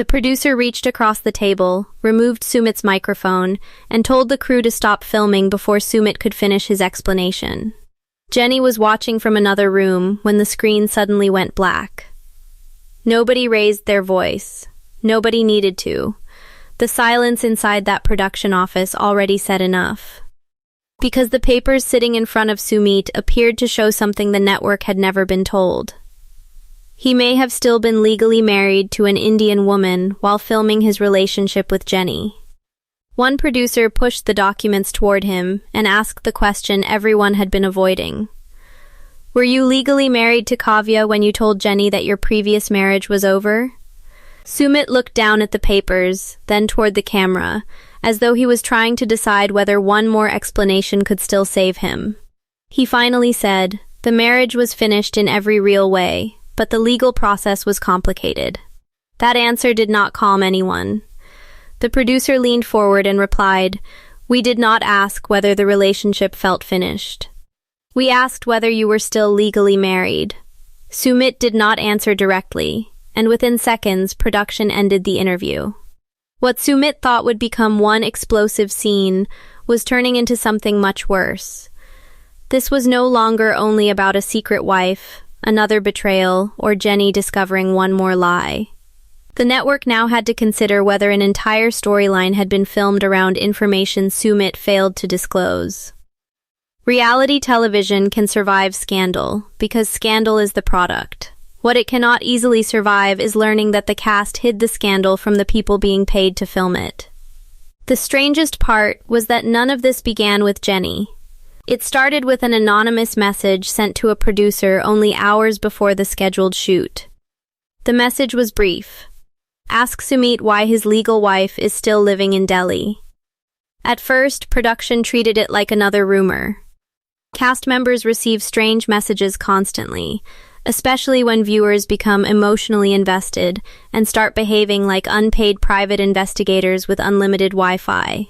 The producer reached across the table, removed Sumit's microphone, and told the crew to stop filming before Sumit could finish his explanation. Jenny was watching from another room when the screen suddenly went black. Nobody raised their voice. Nobody needed to. The silence inside that production office already said enough. Because the papers sitting in front of Sumit appeared to show something the network had never been told. He may have still been legally married to an Indian woman while filming his relationship with Jenny. One producer pushed the documents toward him and asked the question everyone had been avoiding. Were you legally married to Kavya when you told Jenny that your previous marriage was over? Sumit looked down at the papers, then toward the camera, as though he was trying to decide whether one more explanation could still save him. He finally said, "The marriage was finished in every real way, but the legal process was complicated." That answer did not calm anyone. The producer leaned forward and replied, "We did not ask whether the relationship felt finished. We asked whether you were still legally married." Sumit did not answer directly, and within seconds, production ended the interview. What Sumit thought would become one explosive scene was turning into something much worse. This was no longer only about a secret wife, another betrayal, or Jenny discovering one more lie. The network now had to consider whether an entire storyline had been filmed around information Sumit failed to disclose. Reality television can survive scandal because scandal is the product. What it cannot easily survive is learning that the cast hid the scandal from the people being paid to film it. The strangest part was that none of this began with Jenny. It started with an anonymous message sent to a producer only hours before the scheduled shoot. The message was brief. Ask Sumit why his legal wife is still living in Delhi. At first, production treated it like another rumor. Cast members receive strange messages constantly, especially when viewers become emotionally invested and start behaving like unpaid private investigators with unlimited Wi-Fi.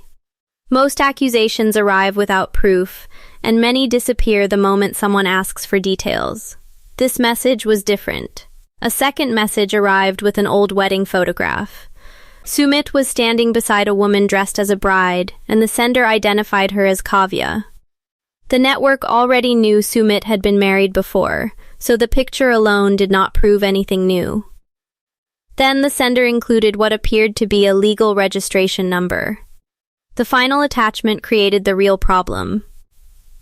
Most accusations arrive without proof, and many disappear the moment someone asks for details. This message was different. A second message arrived with an old wedding photograph. Sumit was standing beside a woman dressed as a bride, and the sender identified her as Kavya. The network already knew Sumit had been married before, so the picture alone did not prove anything new. Then the sender included what appeared to be a legal registration number. The final attachment created the real problem.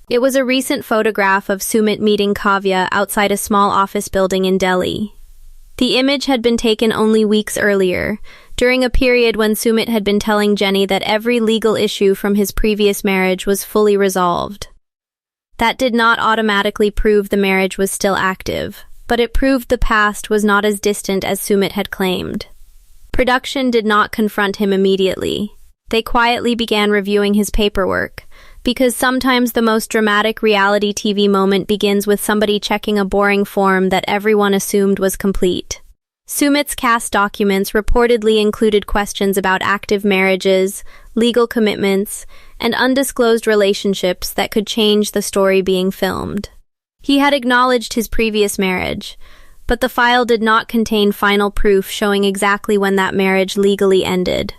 It was a recent photograph of Sumit meeting Kavya outside a small office building in Delhi. The image had been taken only weeks earlier, during a period when Sumit had been telling Jenny that every legal issue from his previous marriage was fully resolved. That did not automatically prove the marriage was still active, but it proved the past was not as distant as Sumit had claimed. Production did not confront him immediately. They quietly began reviewing his paperwork, because sometimes the most dramatic reality TV moment begins with somebody checking a boring form that everyone assumed was complete. Sumit's cast documents reportedly included questions about active marriages, legal commitments, and undisclosed relationships that could change the story being filmed. He had acknowledged his previous marriage, but the file did not contain final proof showing exactly when that marriage legally ended.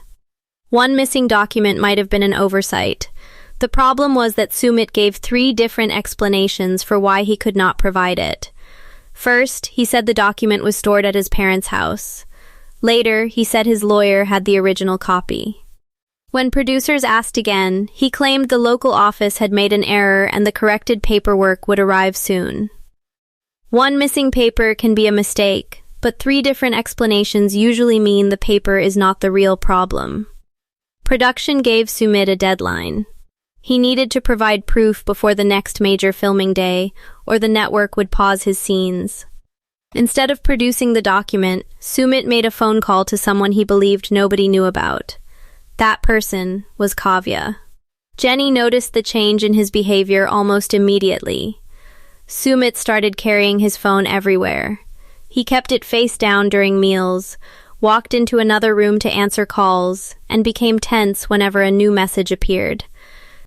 One missing document might have been an oversight. The problem was that Sumit gave 3 different explanations for why he could not provide it. First, he said the document was stored at his parents' house. Later, he said his lawyer had the original copy. When producers asked again, he claimed the local office had made an error and the corrected paperwork would arrive soon. One missing paper can be a mistake, but 3 different explanations usually mean the paper is not the real problem. Production gave Sumit a deadline. He needed to provide proof before the next major filming day, or the network would pause his scenes. Instead of producing the document, Sumit made a phone call to someone he believed nobody knew about. That person was Kavya. Jenny noticed the change in his behavior almost immediately. Sumit started carrying his phone everywhere. He kept it face down during meals, walked into another room to answer calls, and became tense whenever a new message appeared.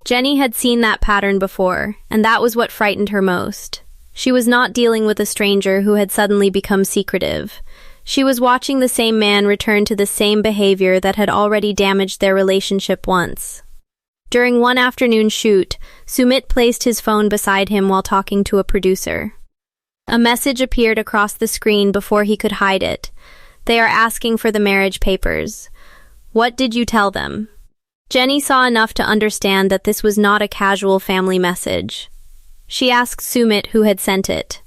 Jenny had seen that pattern before, and that was what frightened her most. She was not dealing with a stranger who had suddenly become secretive. She was watching the same man return to the same behavior that had already damaged their relationship once. During one afternoon shoot, Sumit placed his phone beside him while talking to a producer. A message appeared across the screen before he could hide it. They are asking for the marriage papers. What did you tell them? Jenny saw enough to understand that this was not a casual family message. She asked Sumit who had sent it.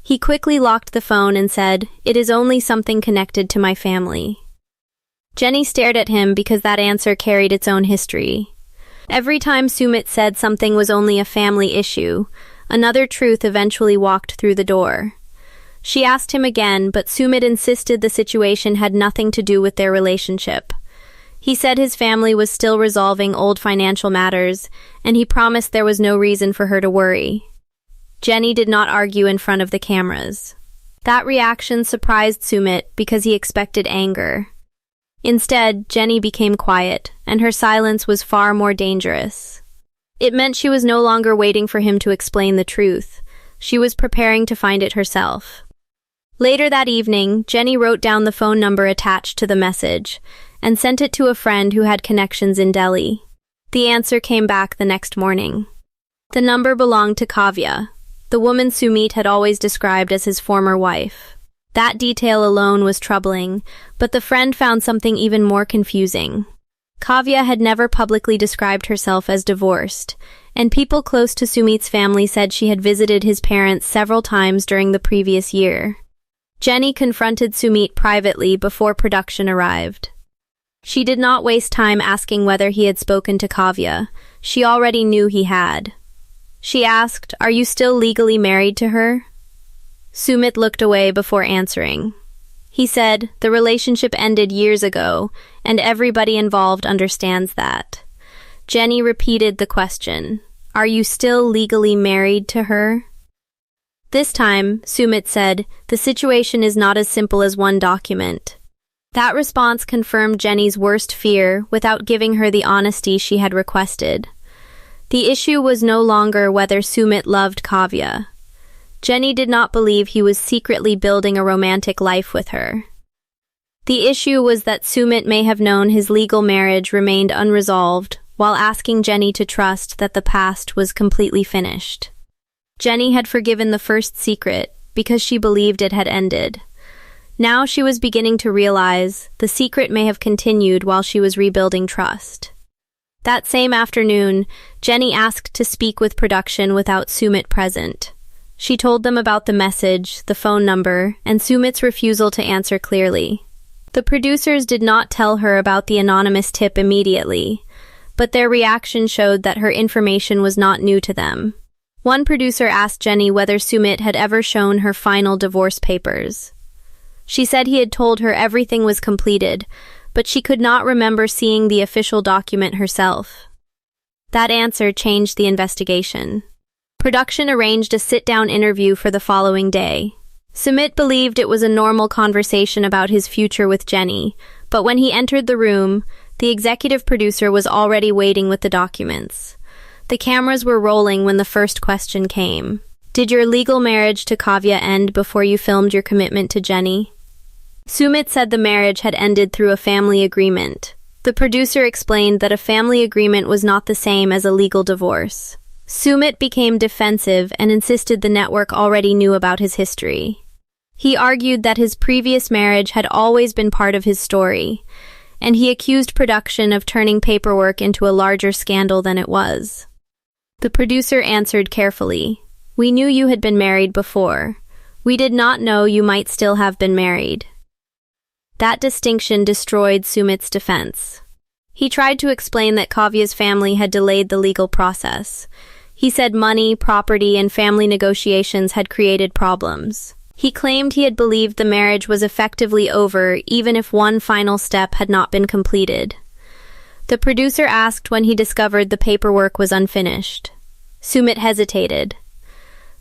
He quickly locked the phone and said, "It is only something connected to my family." Jenny stared at him because that answer carried its own history. Every time Sumit said something was only a family issue, another truth eventually walked through the door. She asked him again, but Sumit insisted the situation had nothing to do with their relationship. He said his family was still resolving old financial matters, and he promised there was no reason for her to worry. Jenny did not argue in front of the cameras. That reaction surprised Sumit because he expected anger. Instead, Jenny became quiet, and her silence was far more dangerous. It meant she was no longer waiting for him to explain the truth. She was preparing to find it herself. Later that evening, Jenny wrote down the phone number attached to the message and sent it to a friend who had connections in Delhi. The answer came back the next morning. The number belonged to Kavya, the woman Sumit had always described as his former wife. That detail alone was troubling, but the friend found something even more confusing. Kavya had never publicly described herself as divorced, and people close to Sumit's family said she had visited his parents several times during the previous year. Jenny confronted Sumit privately before production arrived. She did not waste time asking whether he had spoken to Kavya. She already knew he had. She asked, "Are you still legally married to her?" Sumit looked away before answering. He said, "The relationship ended years ago, and everybody involved understands that." Jenny repeated the question, "Are you still legally married to her?" This time, Sumit said, "The situation is not as simple as one document." That response confirmed Jenny's worst fear without giving her the honesty she had requested. The issue was no longer whether Sumit loved Kavya. Jenny did not believe he was secretly building a romantic life with her. The issue was that Sumit may have known his legal marriage remained unresolved while asking Jenny to trust that the past was completely finished. Jenny had forgiven the first secret because she believed it had ended. Now she was beginning to realize the secret may have continued while she was rebuilding trust. That same afternoon, Jenny asked to speak with production without Sumit present. She told them about the message, the phone number, and Sumit's refusal to answer clearly. The producers did not tell her about the anonymous tip immediately, but their reaction showed that her information was not new to them. One producer asked Jenny whether Sumit had ever shown her final divorce papers. She said he had told her everything was completed, but she could not remember seeing the official document herself. That answer changed the investigation. Production arranged a sit-down interview for the following day. Sumit believed it was a normal conversation about his future with Jenny, but when he entered the room, the executive producer was already waiting with the documents. The cameras were rolling when the first question came. "Did your legal marriage to Kavya end before you filmed your commitment to Jenny?" Sumit said the marriage had ended through a family agreement. The producer explained that a family agreement was not the same as a legal divorce. Sumit became defensive and insisted the network already knew about his history. He argued that his previous marriage had always been part of his story, and he accused production of turning paperwork into a larger scandal than it was. The producer answered carefully, "We knew you had been married before. We did not know you might still have been married." That distinction destroyed Sumit's defense. He tried to explain that Kavya's family had delayed the legal process. He said money, property, and family negotiations had created problems. He claimed he had believed the marriage was effectively over even if one final step had not been completed. The producer asked when he discovered the paperwork was unfinished. Sumit hesitated.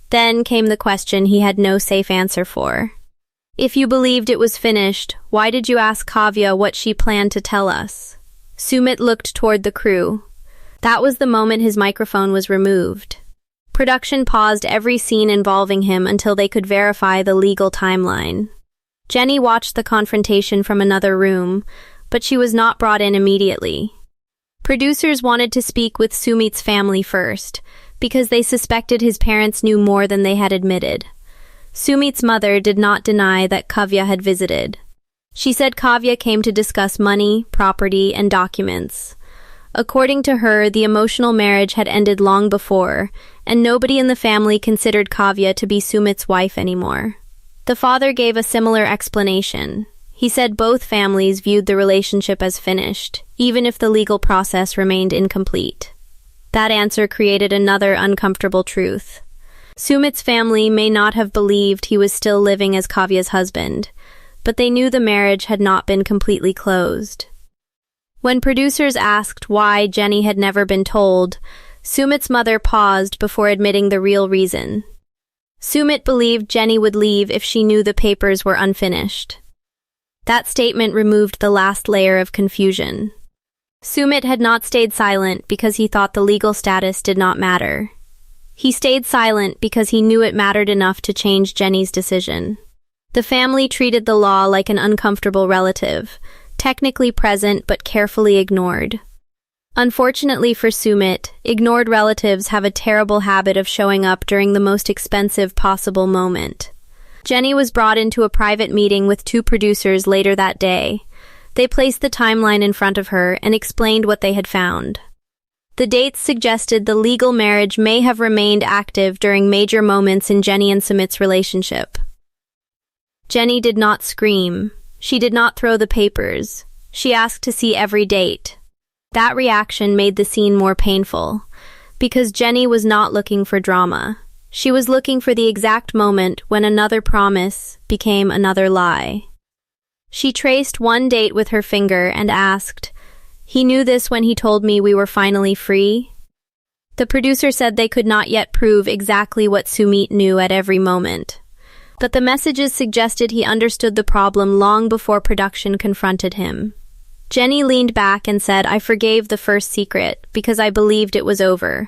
Then came the question he had no safe answer for. "If you believed it was finished, why did you ask Kavya what she planned to tell us?" Sumit looked toward the crew. That was the moment his microphone was removed. Production paused every scene involving him until they could verify the legal timeline. Jenny watched the confrontation from another room, but she was not brought in immediately. Producers wanted to speak with Sumit's family first, because they suspected his parents knew more than they had admitted. Sumit's mother did not deny that Kavya had visited. She said Kavya came to discuss money, property, and documents. According to her, the emotional marriage had ended long before, and nobody in the family considered Kavya to be Sumit's wife anymore. The father gave a similar explanation. He said both families viewed the relationship as finished, even if the legal process remained incomplete. That answer created another uncomfortable truth. Sumit's family may not have believed he was still living as Kavya's husband, but they knew the marriage had not been completely closed. When producers asked why Jenny had never been told, Sumit's mother paused before admitting the real reason. Sumit believed Jenny would leave if she knew the papers were unfinished. That statement removed the last layer of confusion. Sumit had not stayed silent because he thought the legal status did not matter. He stayed silent because he knew it mattered enough to change Jenny's decision. The family treated the law like an uncomfortable relative, technically present but carefully ignored. Unfortunately for Sumit, ignored relatives have a terrible habit of showing up during the most expensive possible moment. Jenny was brought into a private meeting with two producers later that day. They placed the timeline in front of her and explained what they had found. The dates suggested the legal marriage may have remained active during major moments in Jenny and Sumit's relationship. Jenny did not scream. She did not throw the papers. She asked to see every date. That reaction made the scene more painful, because Jenny was not looking for drama. She was looking for the exact moment when another promise became another lie. She traced one date with her finger and asked, "He knew this when he told me we were finally free?" The producer said they could not yet prove exactly what Sumit knew at every moment, but the messages suggested he understood the problem long before production confronted him. Jenny leaned back and said, "I forgave the first secret because I believed it was over.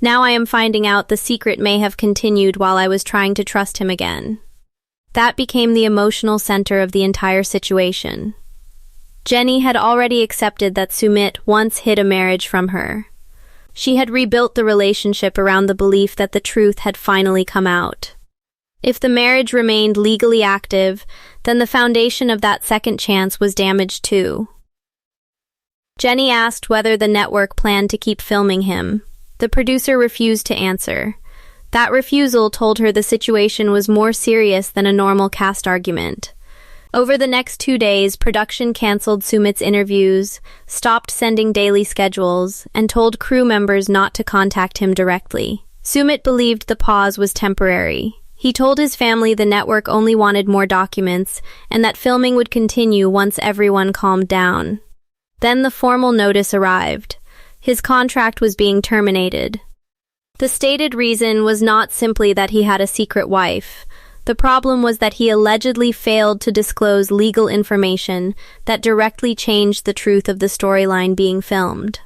Now I am finding out the secret may have continued while I was trying to trust him again." That became the emotional center of the entire situation. Jenny had already accepted that Sumit once hid a marriage from her. She had rebuilt the relationship around the belief that the truth had finally come out. If the marriage remained legally active, then the foundation of that second chance was damaged too. Jenny asked whether the network planned to keep filming him. The producer refused to answer. That refusal told her the situation was more serious than a normal cast argument. Over the next 2 days, production canceled Sumit's interviews, stopped sending daily schedules, and told crew members not to contact him directly. Sumit believed the pause was temporary. He told his family the network only wanted more documents and that filming would continue once everyone calmed down. Then the formal notice arrived. His contract was being terminated. The stated reason was not simply that he had a secret wife. The problem was that he allegedly failed to disclose legal information that directly changed the truth of the storyline being filmed.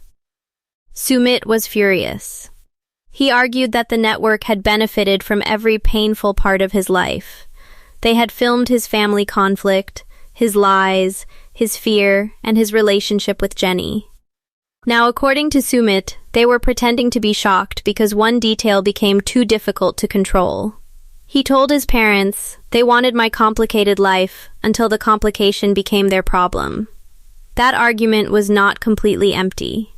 Sumit was furious. He argued that the network had benefited from every painful part of his life. They had filmed his family conflict, his lies, his fear, and his relationship with Jenny. Now, according to Sumit, they were pretending to be shocked because one detail became too difficult to control. He told his parents, "They wanted my complicated life until the complication became their problem." That argument was not completely empty.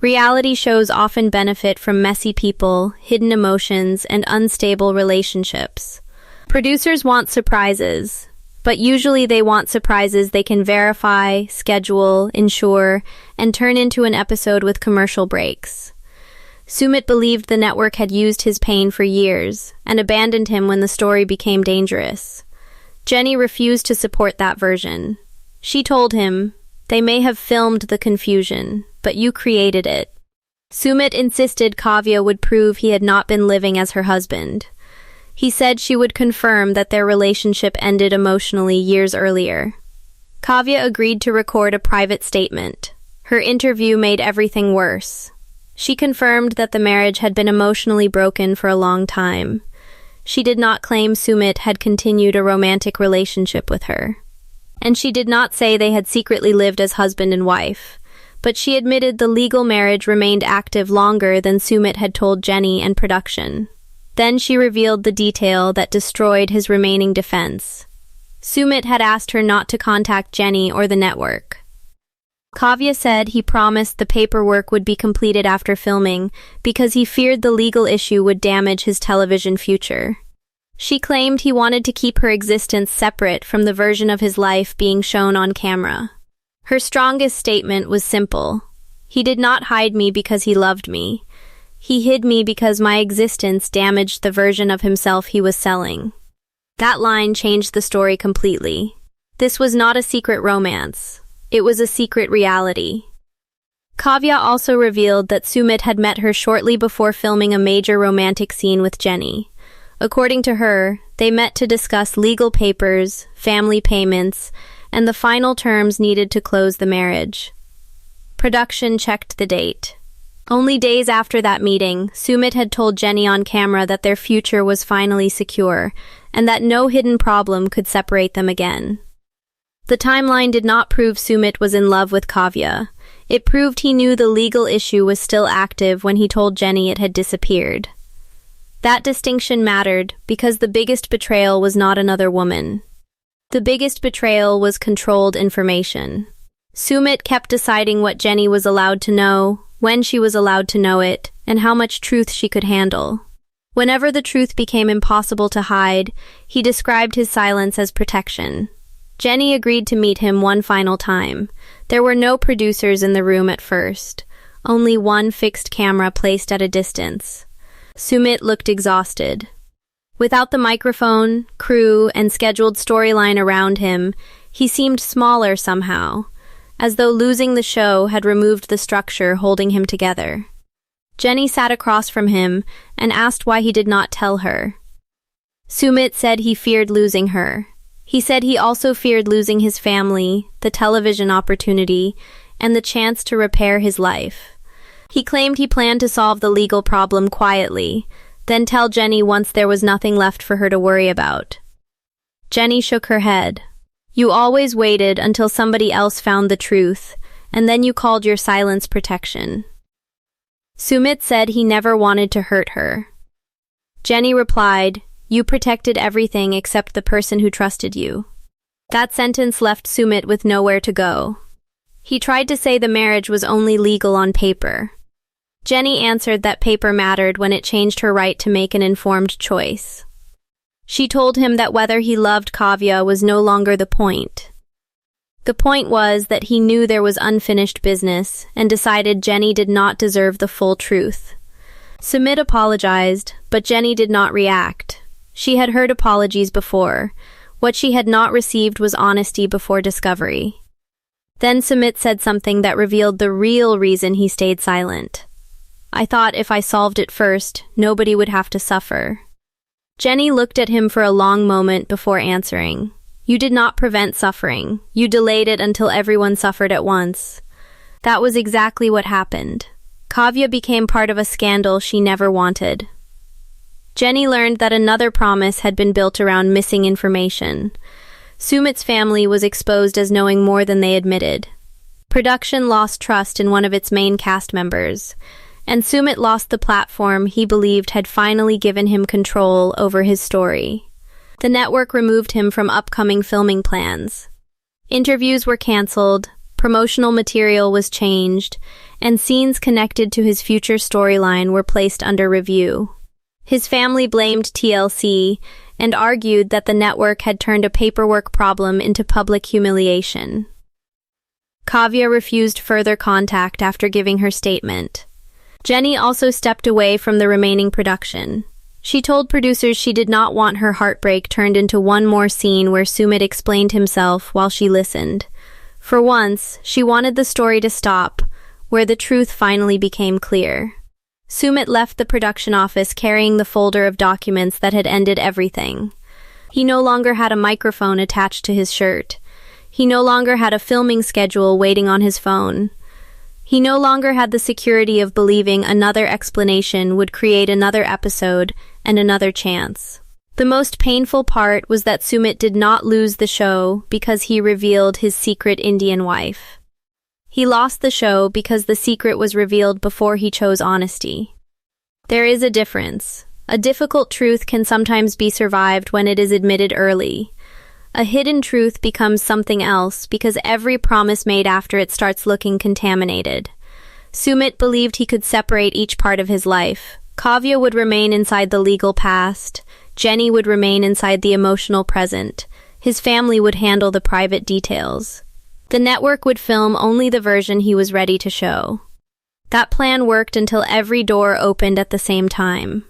Reality shows often benefit from messy people, hidden emotions, and unstable relationships. Producers want surprises, but usually they want surprises they can verify, schedule, ensure, and turn into an episode with commercial breaks. Sumit believed the network had used his pain for years and abandoned him when the story became dangerous. Jenny refused to support that version. She told him, "They may have filmed the confusion, but you created it." Sumit insisted Kavya would prove he had not been living as her husband. He said she would confirm that their relationship ended emotionally years earlier. Kavya agreed to record a private statement. Her interview made everything worse. She confirmed that the marriage had been emotionally broken for a long time. she did not claim Sumit had continued a romantic relationship with her. And she did not say they had secretly lived as husband and wife, but she admitted the legal marriage remained active longer than Sumit had told Jenny and production. Then she revealed the detail that destroyed his remaining defense. Sumit had asked her not to contact Jenny or the network. Kavya said he promised the paperwork would be completed after filming because he feared the legal issue would damage his television future. She claimed he wanted to keep her existence separate from the version of his life being shown on camera. Her strongest statement was simple. He did not hide me because he loved me. He hid me because my existence damaged the version of himself he was selling. That line changed the story completely. This was not a secret romance. It was a secret reality. Kavya also revealed that Sumit had met her shortly before filming a major romantic scene with Jenny. According to her, they met to discuss legal papers, family payments, and the final terms needed to close the marriage. Production checked the date. Only days after that meeting, Sumit had told Jenny on camera that their future was finally secure, and that no hidden problem could separate them again. The timeline did not prove Sumit was in love with Kavya. It proved he knew the legal issue was still active when he told Jenny it had disappeared. That distinction mattered because the biggest betrayal was not another woman. The biggest betrayal was controlled information. Sumit kept deciding what Jenny was allowed to know, when she was allowed to know it, and how much truth she could handle. Whenever the truth became impossible to hide, he described his silence as protection. Jenny agreed to meet him one final time. There were no producers in the room at first, only one fixed camera placed at a distance. Sumit looked exhausted. Without the microphone, crew, and scheduled storyline around him, he seemed smaller somehow, as though losing the show had removed the structure holding him together. Jenny sat across from him and asked why he did not tell her. Sumit said he feared losing her. He said he also feared losing his family, the television opportunity, and the chance to repair his life. He claimed he planned to solve the legal problem quietly, then tell Jenny once there was nothing left for her to worry about. Jenny shook her head. You always waited until somebody else found the truth, and then you called your silence protection. Sumit said he never wanted to hurt her. Jenny replied, You protected everything except the person who trusted you. That sentence left Sumit with nowhere to go. He tried to say the marriage was only legal on paper. Jenny answered that paper mattered when it changed her right to make an informed choice. She told him that whether he loved Kavya was no longer the point. The point was that he knew there was unfinished business and decided Jenny did not deserve the full truth. Sumit apologized, but Jenny did not react. She had heard apologies before. What she had not received was honesty before discovery. Then Sumit said something that revealed the real reason he stayed silent. I thought if I solved it first, nobody would have to suffer. Jenny looked at him for a long moment before answering. You did not prevent suffering. You delayed it until everyone suffered at once. That was exactly what happened. Kavya became part of a scandal she never wanted. Jenny learned that another promise had been built around missing information. Sumit's family was exposed as knowing more than they admitted. Production lost trust in one of its main cast members, and Sumit lost the platform he believed had finally given him control over his story. The network removed him from upcoming filming plans. Interviews were canceled, promotional material was changed, and scenes connected to his future storyline were placed under review. His family blamed TLC and argued that the network had turned a paperwork problem into public humiliation. Kavya refused further contact after giving her statement. Jenny also stepped away from the remaining production. She told producers she did not want her heartbreak turned into one more scene where Sumit explained himself while she listened. For once, she wanted the story to stop, where the truth finally became clear. Sumit left the production office carrying the folder of documents that had ended everything. He no longer had a microphone attached to his shirt. He no longer had a filming schedule waiting on his phone. He no longer had the security of believing another explanation would create another episode and another chance. The most painful part was that Sumit did not lose the show because he revealed his secret Indian wife. He lost the show because the secret was revealed before he chose honesty. There is a difference. A difficult truth can sometimes be survived when it is admitted early. A hidden truth becomes something else because every promise made after it starts looking contaminated. Sumit believed he could separate each part of his life. Kavya would remain inside the legal past. Jenny would remain inside the emotional present. His family would handle the private details. The network would film only the version he was ready to show. That plan worked until every door opened at the same time.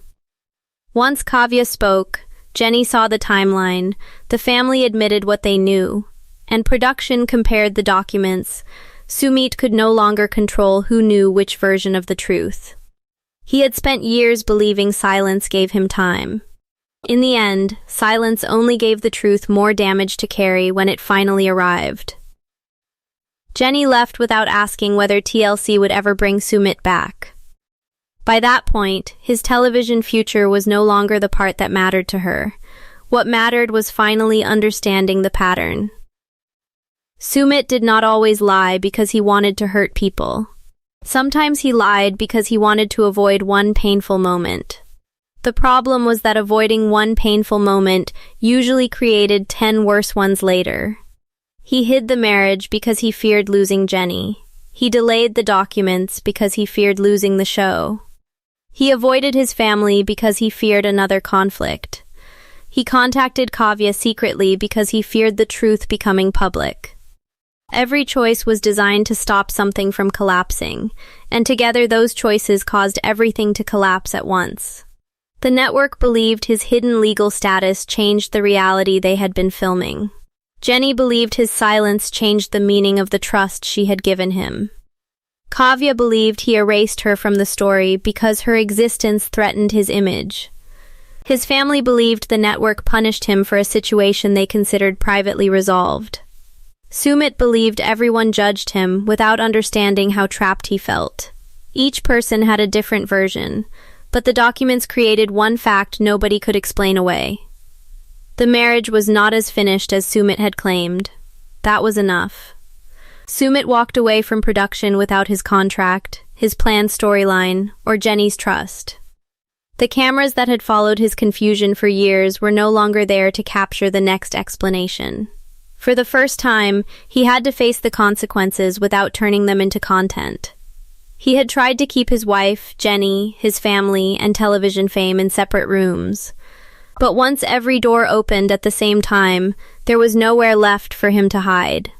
Once Kavya spoke, Jenny saw the timeline, the family admitted what they knew, and production compared the documents. Sumit could no longer control who knew which version of the truth. He had spent years believing silence gave him time. In the end, silence only gave the truth more damage to carry when it finally arrived. Jenny left without asking whether TLC would ever bring Sumit back. By that point, his television future was no longer the part that mattered to her. What mattered was finally understanding the pattern. Sumit did not always lie because he wanted to hurt people. Sometimes he lied because he wanted to avoid one painful moment. The problem was that avoiding one painful moment usually created 10 worse ones later. He hid the marriage because he feared losing Jenny. He delayed the documents because he feared losing the show. He avoided his family because he feared another conflict. He contacted Kavya secretly because he feared the truth becoming public. Every choice was designed to stop something from collapsing, and together those choices caused everything to collapse at once. The network believed his hidden legal status changed the reality they had been filming. Jenny believed his silence changed the meaning of the trust she had given him. Kavya believed he erased her from the story because her existence threatened his image. His family believed the network punished him for a situation they considered privately resolved. Sumit believed everyone judged him without understanding how trapped he felt. Each person had a different version, but the documents created one fact nobody could explain away. The marriage was not as finished as Sumit had claimed. That was enough. Sumit walked away from production without his contract, his planned storyline, or Jenny's trust. The cameras that had followed his confusion for years were no longer there to capture the next explanation. For the first time, he had to face the consequences without turning them into content. He had tried to keep his wife, Jenny, his family, and television fame in separate rooms. But once every door opened at the same time, there was nowhere left for him to hide.